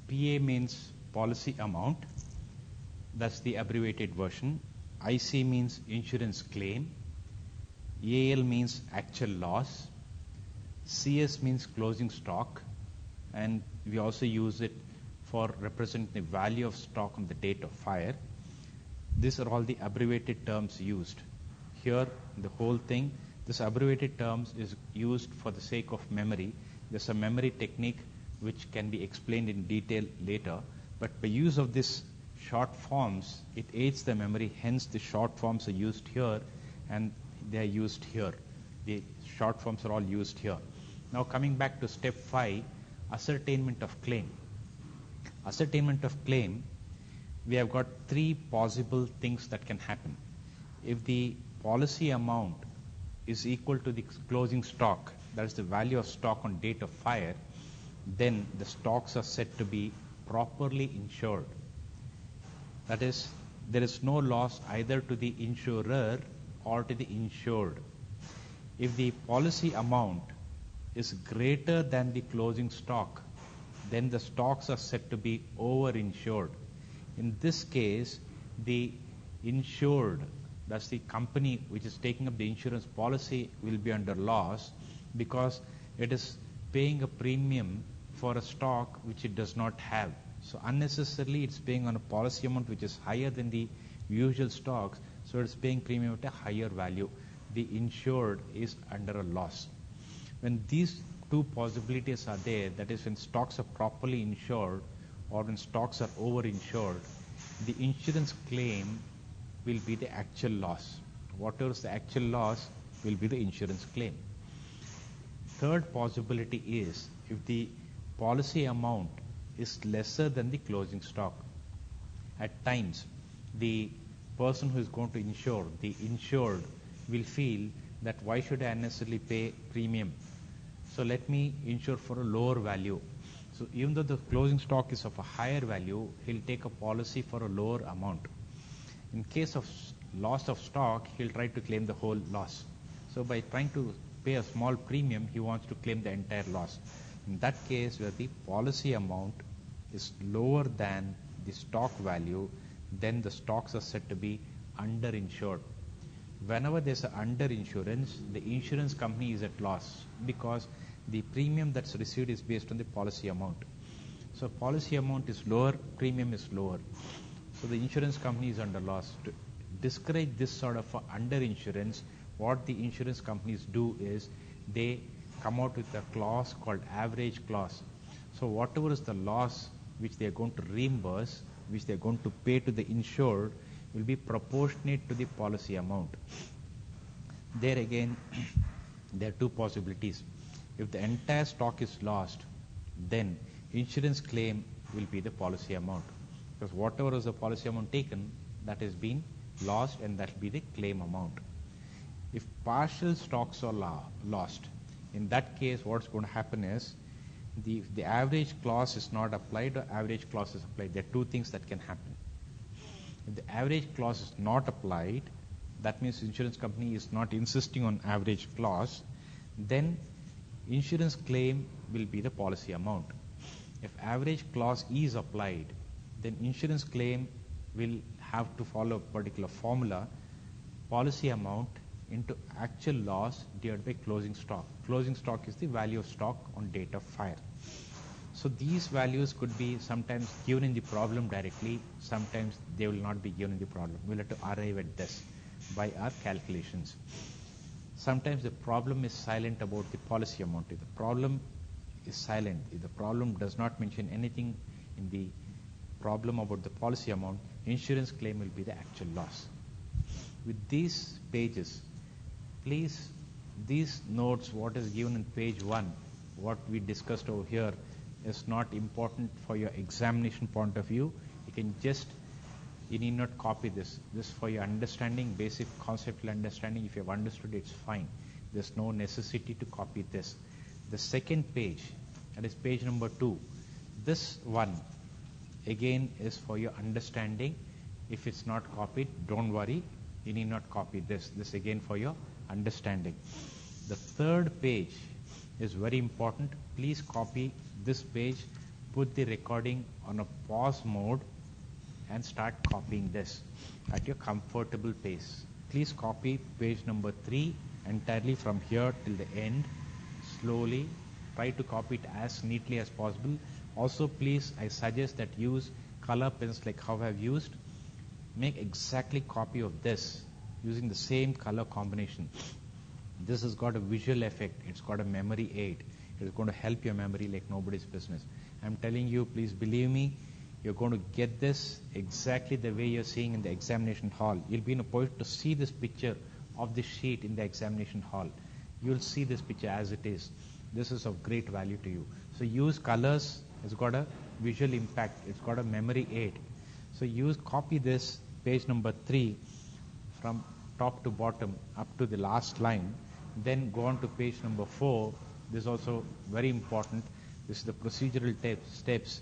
PA means policy amount, that's the abbreviated version. IC means insurance claim. AL means actual loss. CS means closing stock, and we also use it for representing the value of stock on the date of fire. These are all the abbreviated terms used. Here, the whole thing, this abbreviated terms is used for the sake of memory. There's a memory technique which can be explained in detail later, but by use of this short forms, it aids the memory, hence the short forms are used here and they are used here. The short forms are all used here. Now coming back to step 5, ascertainment of claim. Ascertainment of claim, we have got 3 possible things that can happen. If the policy amount is equal to the closing stock, that is the value of stock on date of fire, then the stocks are said to be properly insured. That is, there is no loss either to the insurer or to the insured. If the policy amount is greater than the closing stock, then the stocks are said to be over-insured. In this case, the insured, that's the company which is taking up the insurance policy, will be under loss because it is paying a premium for a stock which it does not have. So unnecessarily it's paying on a policy amount which is higher than the usual stocks, so it's paying premium at a higher value. The insured is under a loss. When these 2 possibilities are there, that is when stocks are properly insured or when stocks are over-insured, the insurance claim will be the actual loss. Whatever is the actual loss will be the insurance claim. Third possibility is if the policy amount is lesser than the closing stock. At times, the person who is going to insure, the insured, will feel that why should I unnecessarily pay premium? So let me insure for a lower value. So even though the closing stock is of a higher value, he'll take a policy for a lower amount. In case of loss of stock, he'll try to claim the whole loss. So by trying to pay a small premium, he wants to claim the entire loss. In that case, where the policy amount is lower than the stock value, then the stocks are said to be underinsured. Whenever there's an underinsurance, the insurance company is at loss because the premium that's received is based on the policy amount. So policy amount is lower, premium is lower. So the insurance company is under loss. To discourage this sort of underinsurance, what the insurance companies do is they come out with a clause called average clause. So whatever is the loss which they are going to reimburse, which they are going to pay to the insured, will be proportionate to the policy amount. There again, there are 2 possibilities. If the entire stock is lost, then insurance claim will be the policy amount. Because whatever is the policy amount taken, that has been lost and that will be the claim amount. If partial stocks are lost, in that case what's going to happen is the average clause is not applied or average clause is applied. There are 2 things that can happen. If the average clause is not applied, that means insurance company is not insisting on average clause, then insurance claim will be the policy amount. If average clause is applied, then insurance claim will have to follow a particular formula, policy amount into actual loss divided by closing stock. Closing stock is the value of stock on date of fire. So these values could be sometimes given in the problem directly, sometimes they will not be given in the problem. We'll have to arrive at this by our calculations. Sometimes the problem is silent about the policy amount. If the problem is silent, if the problem does not mention anything in the problem about the policy amount, insurance claim will be the actual loss. With these pages, please, these notes, what is given in page 1, what we discussed over here, is not important for your examination point of view. You need not copy this. This is for your understanding, basic conceptual understanding. If you have understood, it's fine. There's no necessity to copy this. The second page, that is page number 2, this one again is for your understanding. If it's not copied, don't worry. You need not copy this. This again for your understanding. The third page is very important. Please copy this page put the recording on a pause mode and start copying this at your comfortable pace. Please copy page number 3 entirely from here till the end, slowly. Try to copy it as neatly as possible. Also, please, I suggest that use color pens like how I have used. Make exactly copy of this using the same color combination. This has got a visual effect. It's got a memory aid. It's going to help your memory like nobody's business. I'm telling you, please believe me, you're going to get this exactly the way you're seeing in the examination hall. You'll be in a position to see this picture of the sheet in the examination hall. You'll see this picture as it is. This is of great value to you. So use colors. It's got a visual impact. It's got a memory aid. So copy this page number 3 from top to bottom up to the last line. Then go on to page number 4. This is also very important. This is the procedural steps.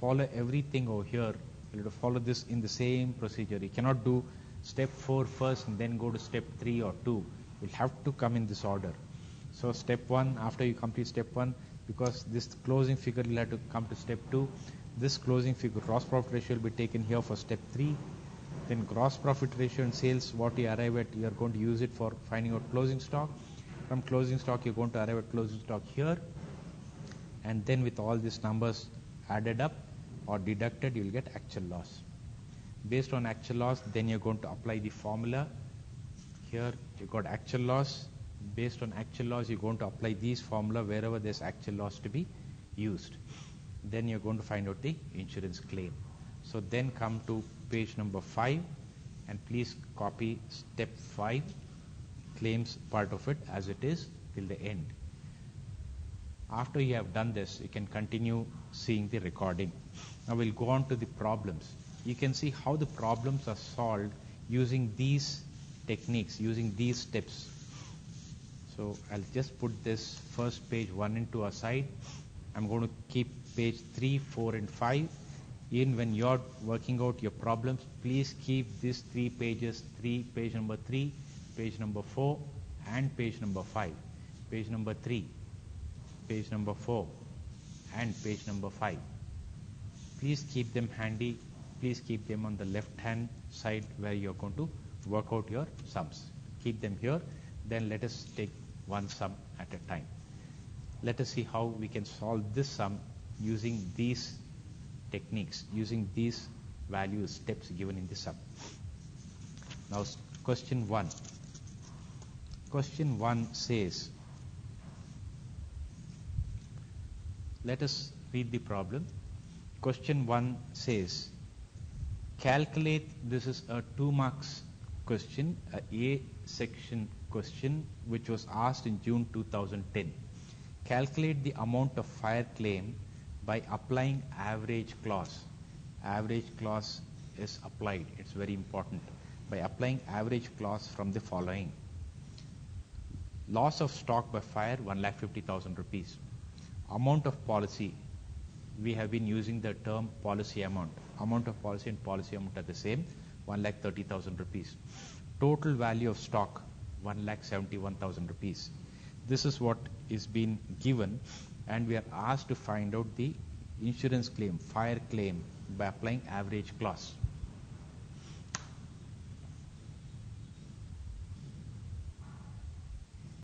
Follow everything over here. You have to follow this in the same procedure. You cannot do step 4 first and then go to step 3 or 2. You'll have to come in this order. So step 1, after you complete step 1, because this closing figure will have to come to step 2. This closing figure, gross profit ratio, will be taken here for step 3. Then gross profit ratio and sales, what you arrive at, you are going to use it for finding out closing stock. From closing stock, you're going to arrive at closing stock here. And then with all these numbers added up or deducted, you'll get actual loss. Based on actual loss, then you're going to apply the formula. Here, you got actual loss. Based on actual loss, you're going to apply these formula wherever there's actual loss to be used. Then you're going to find out the insurance claim. So then come to page number 5 and please copy step 5, claims part of it as it is till the end. After you have done this, you can continue seeing the recording. Now we'll go on to the problems. You can see how the problems are solved using these techniques, using these steps. So I'll just put this first page 1 and 2 aside. I'm going to keep page 3, 4 and 5. Even when you're working out your problems, please keep these 3 pages, page number 3, page number 4 and page number 5. Page number 3, page number 4 and page number 5. Please keep them handy. Please keep them on the left hand side where you're going to work out your sums. Keep them here. Then let us take one sum at a time. Let us see how we can solve this sum using these techniques, using these values, steps given in the sum. Now question 1. Question 1 says, let us read the problem. Question 1 says, calculate, this is a 2 marks question, a section question which was asked in June 2010. Calculate the amount of fire claim by applying average clause. Average clause is applied. It's very important. By applying average clause from the following. Loss of stock by fire, 1,50,000 rupees. Amount of policy, we have been using the term policy amount. Amount of policy and policy amount are the same, 1,30,000 rupees. Total value of stock, 1,71,000 rupees. This is what is being given, and we are asked to find out the insurance claim, fire claim, by applying average clause.